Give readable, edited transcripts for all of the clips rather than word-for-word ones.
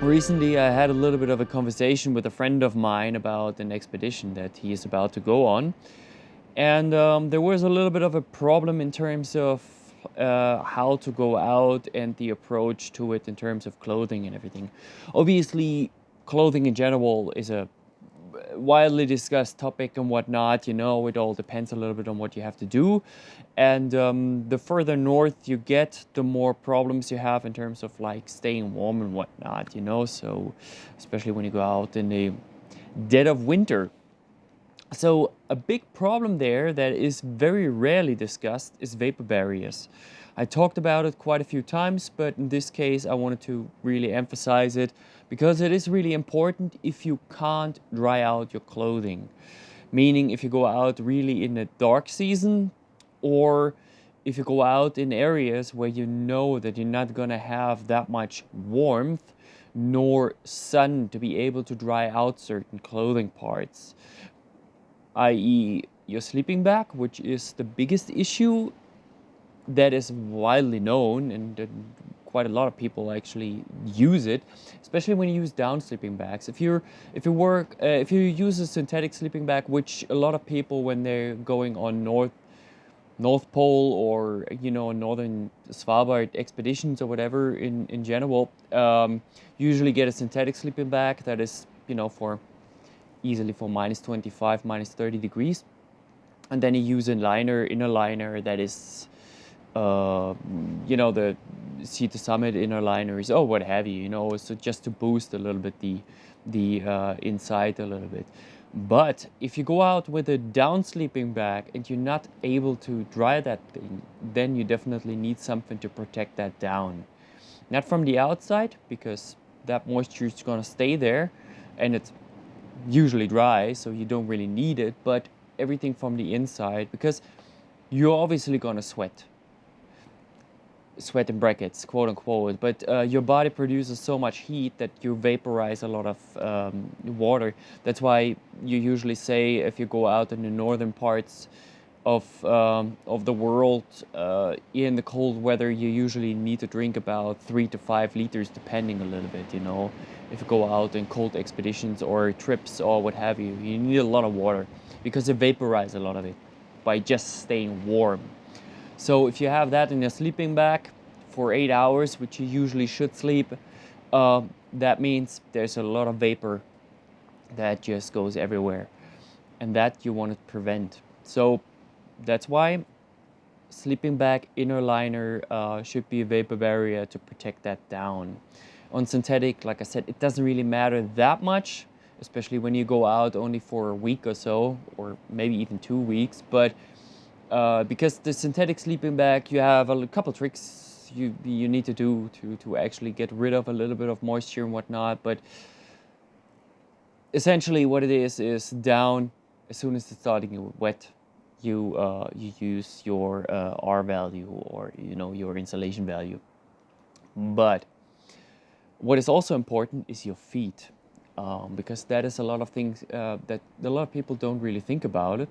Recently, I had a little bit of a conversation with a friend of mine about an expedition that he is about to go on. And there was a little bit of a problem in terms of how to go out and the approach to it in terms of clothing and everything. Obviously, clothing in general is a widely discussed topic and whatnot. It all depends a little bit on what you have to do. And the further north you get, the more problems you have in terms of like staying warm and whatnot. So, especially when you go out in the dead of winter. So a big problem there that is very rarely discussed is vapor barriers. I talked about it quite a few times, but in this case I wanted to really emphasize it because it is really important if you can't dry out your clothing. Meaning if you go out really in the dark season, or if you go out in areas where you know that you're not gonna have that much warmth nor sun to be able to dry out certain clothing parts, i.e., your sleeping bag, which is the biggest issue that is widely known, and quite a lot of people actually use it, especially when you use down sleeping bags. If you use a synthetic sleeping bag, which a lot of people when they're going on North Pole or northern Svalbard expeditions or whatever in general, usually get a synthetic sleeping bag that is for easily for minus 25, minus 30 degrees. And then you use inner liner that is, the sea to summit inner liners or what have you, so just to boost a little bit the inside a little bit. But if you go out with a down sleeping bag and you're not able to dry that thing, then you definitely need something to protect that down. Not from the outside, because that moisture is going to stay there and it's usually dry, so you don't really need it, but everything from the inside, because you're obviously going to sweat in brackets, quote unquote, but your body produces so much heat that you vaporize a lot of water. That's why you usually say if you go out in the northern parts of the world in the cold weather, you usually need to drink about 3 to 5 liters, depending a little bit. If you go out in cold expeditions or trips or what have you, you need a lot of water because you vaporize a lot of it by just staying warm. So if you have that in your sleeping bag for 8 hours, which you usually should sleep, that means there's a lot of vapor that just goes everywhere, and that you want to prevent. So that's why sleeping bag inner liner should be a vapor barrier to protect that down. On synthetic, like I said, it doesn't really matter that much, especially when you go out only for a week or so, or maybe even 2 weeks. But because the synthetic sleeping bag, you have a couple tricks you need to do to actually get rid of a little bit of moisture and whatnot. But essentially what it is down, as soon as it's starting to wet, you use your R value, or your insulation value. But what is also important is your feet, because that is a lot of things that a lot of people don't really think about it,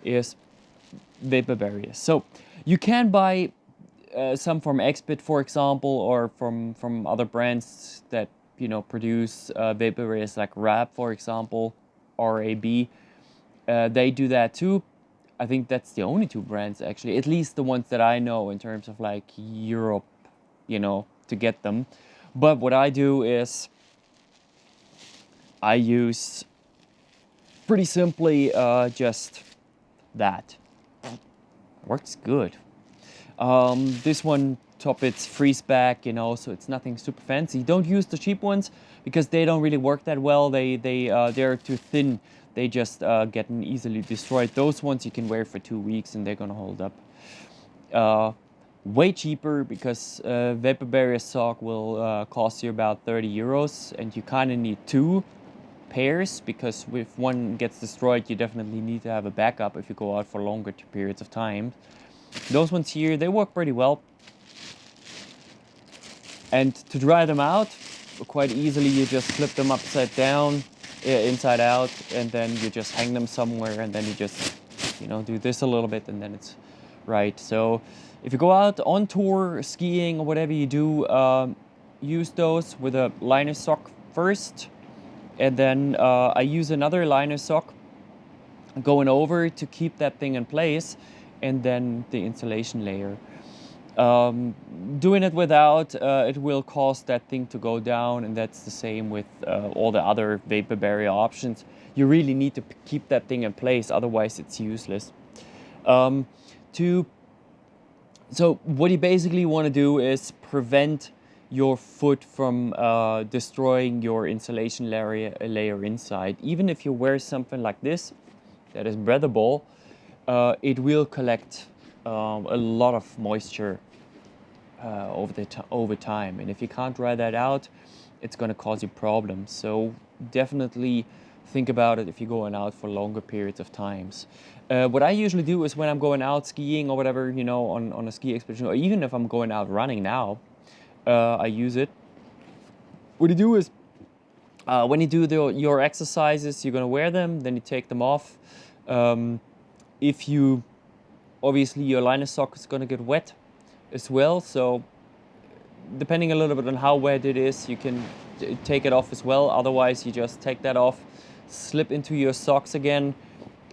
is vapor barriers. So you can buy some from Xbit, for example, or from other brands that produce vapor barriers, like RAB, for example, RAB. They do that too. I think that's the only 2 brands, actually, at least the ones that I know in terms of like Europe, to get them. But what I do is I use pretty simply just that. Works good. This one, Toppit's freeze back, so it's nothing super fancy. Don't use the cheap ones because they don't really work that well. They're too thin. They just get easily destroyed. Those ones you can wear for 2 weeks and they're gonna hold up. Way cheaper, because vapor barrier sock will cost you about 30 euros, and you kind of need 2 pairs, because if one gets destroyed, you definitely need to have a backup if you go out for longer periods of time. Those ones here, they work pretty well. And to dry them out, quite easily, you just flip them upside down, inside out, and then you just hang them somewhere, and then you just, do this a little bit, and then it's right. So if you go out on tour, skiing, or whatever you do, use those with a liner sock first, and then I use another liner sock going over to keep that thing in place, and then the insulation layer. Doing it without, it will cause that thing to go down, and that's the same with all the other vapor barrier options. You really need to keep that thing in place, otherwise it's useless. So what you basically want to do is prevent your foot from destroying your insulation layer inside. Even if you wear something like this that is breathable, it will collect a lot of moisture over time, and if you can't dry that out, it's going to cause you problems. So definitely think about it if you're going out for longer periods of times. What I usually do is when I'm going out skiing or whatever, you know, on a ski expedition, or even if I'm going out running now, I use it. What you do is when you do your exercises, you're going to wear them, then you take them off. If you, obviously your liner sock is going to get wet as well, so depending a little bit on how wet it is, you can take it off as well. Otherwise, you just take that off, slip into your socks again,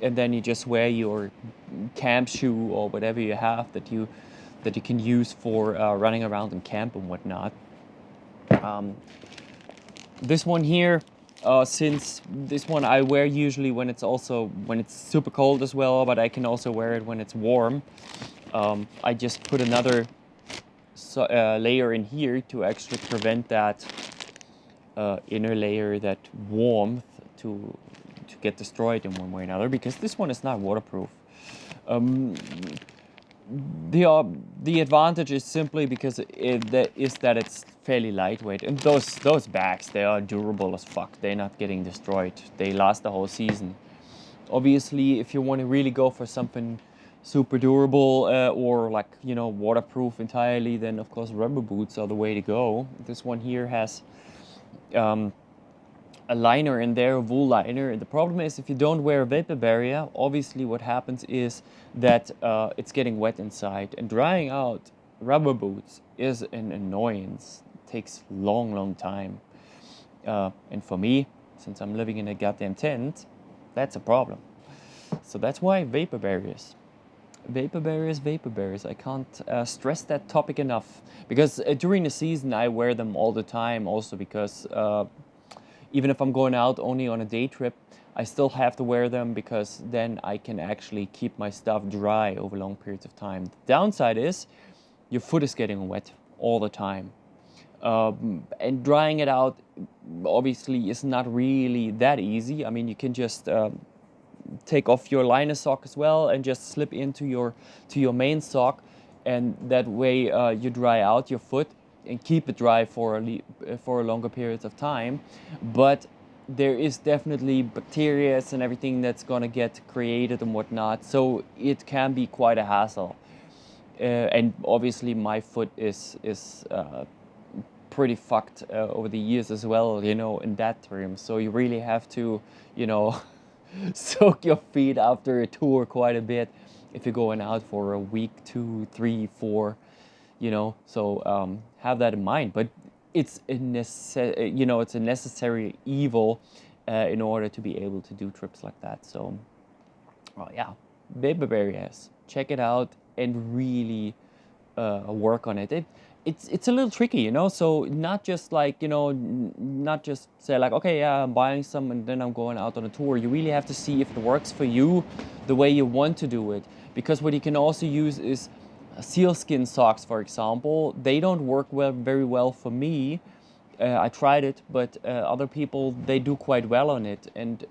and then you just wear your camp shoe or whatever you have that you can use for running around in camp and whatnot. This one here, since this one I wear usually when it's super cold as well, but I can also wear it when it's warm. I just put another layer in here to actually prevent that inner layer, that warmth, to get destroyed in one way or another, because this one is not waterproof. The advantage is simply because that it's fairly lightweight, and those bags, they are durable as fuck. They're not getting destroyed. They last the whole season. Obviously, if you want to really go for something super durable or like, you know, waterproof entirely, then of course rubber boots are the way to go. This one here has a liner in there, a wool liner. The problem is if you don't wear a vapor barrier, obviously what happens is that it's getting wet inside, and drying out rubber boots is an annoyance. It takes long time. And for me, since I'm living in a goddamn tent, that's a problem. So that's why vapor barriers. Vapor barriers. I can't stress that topic enough, because during the season I wear them all the time, also because even if I'm going out only on a day trip, I still have to wear them, because then I can actually keep my stuff dry over long periods of time. The downside is your foot is getting wet all the time. And drying it out obviously is not really that easy. I mean, you can just take off your liner sock as well and just slip into your main sock, and that way you dry out your foot and keep it dry for a longer periods of time. But there is definitely bacteria and everything that's gonna get created and whatnot, so it can be quite a hassle. And obviously my foot is pretty fucked over the years as well, you know, in that term. So you really have to, you know, soak your feet after a tour quite a bit if you're going out for a week, 2, 3, 4, you know. So have that in mind. But it's a necessary evil in order to be able to do trips like that. So, well, yeah, vapor barriers. Check it out and really work on it. It's a little tricky, you know. So not just like, you know, not just say like, okay, yeah, I'm buying some and then I'm going out on a tour. You really have to see if it works for you the way you want to do it. Because what you can also use is sealskin socks, for example. They don't work very well for me. I tried it, but other people, they do quite well on it. And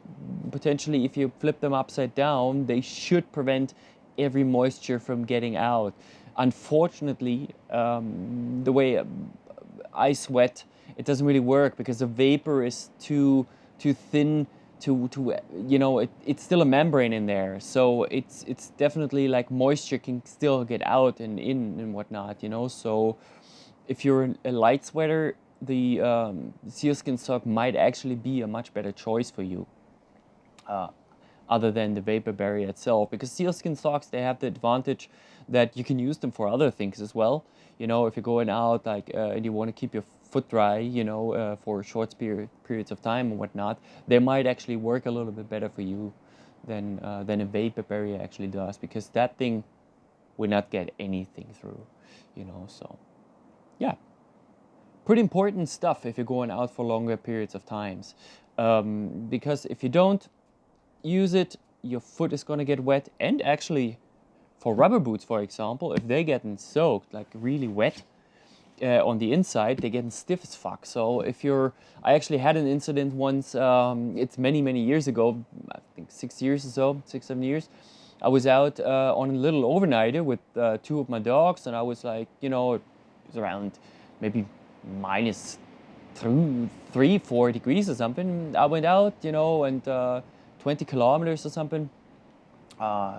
potentially if you flip them upside down, they should prevent every moisture from getting out. Unfortunately, the way I sweat, it doesn't really work, because the vapor is too thin to you know, it's still a membrane in there, so it's definitely like moisture can still get out and in and whatnot, you know. So if you're a light sweater, the sealskin sock might actually be a much better choice for you. other than the vapor barrier itself. Because sealskin socks, they have the advantage that you can use them for other things as well. You know, if you're going out like and you want to keep your foot dry, you know, for short periods of time and whatnot, they might actually work a little bit better for you than a vapor barrier actually does, because that thing would not get anything through, you know. So yeah, pretty important stuff if you're going out for longer periods of times, because if you don't use it, your foot is going to get wet. And actually, for rubber boots, for example, if they getting soaked, like really wet on the inside, they getting stiff as fuck. So if you're, I actually had an incident once, it's many years ago, I think 6 years or so, 6-7 years. I was out on a little overnighter with 2 of my dogs, and I was like, you know, it was around maybe minus 3-4 degrees or something. I went out, you know, and 20 kilometers or something,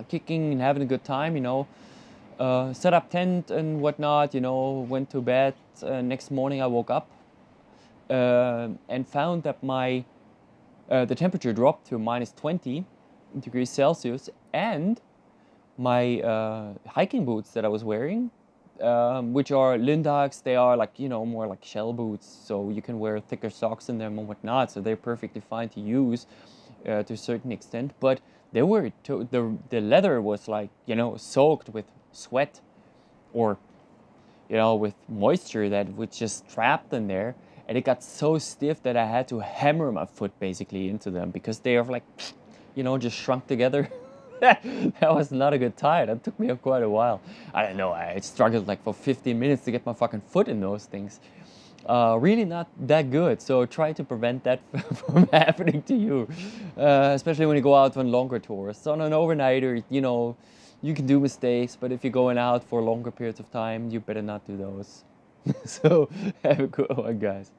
kicking and having a good time, you know. Set up tent and whatnot, you know, went to bed. Next morning I woke up and found that my the temperature dropped to minus 20 degrees Celsius, and my hiking boots that I was wearing, which are Lindags, they are like, you know, more like shell boots, so you can wear thicker socks in them and whatnot, so they're perfectly fine to use to a certain extent. But they were the leather was like, you know, soaked with sweat, or, you know, with moisture that was just trapped in there, and it got so stiff that I had to hammer my foot basically into them, because they are like, you know, just shrunk together. That was not a good time. That took me quite a while. I don't know, I struggled like for 15 minutes to get my fucking foot in those things. Really not that good. So try to prevent that from happening to you, especially when you go out on longer tours. So on an overnighter, you know, you can do mistakes, but if you're going out for longer periods of time, you better not do those. So have a good one, guys.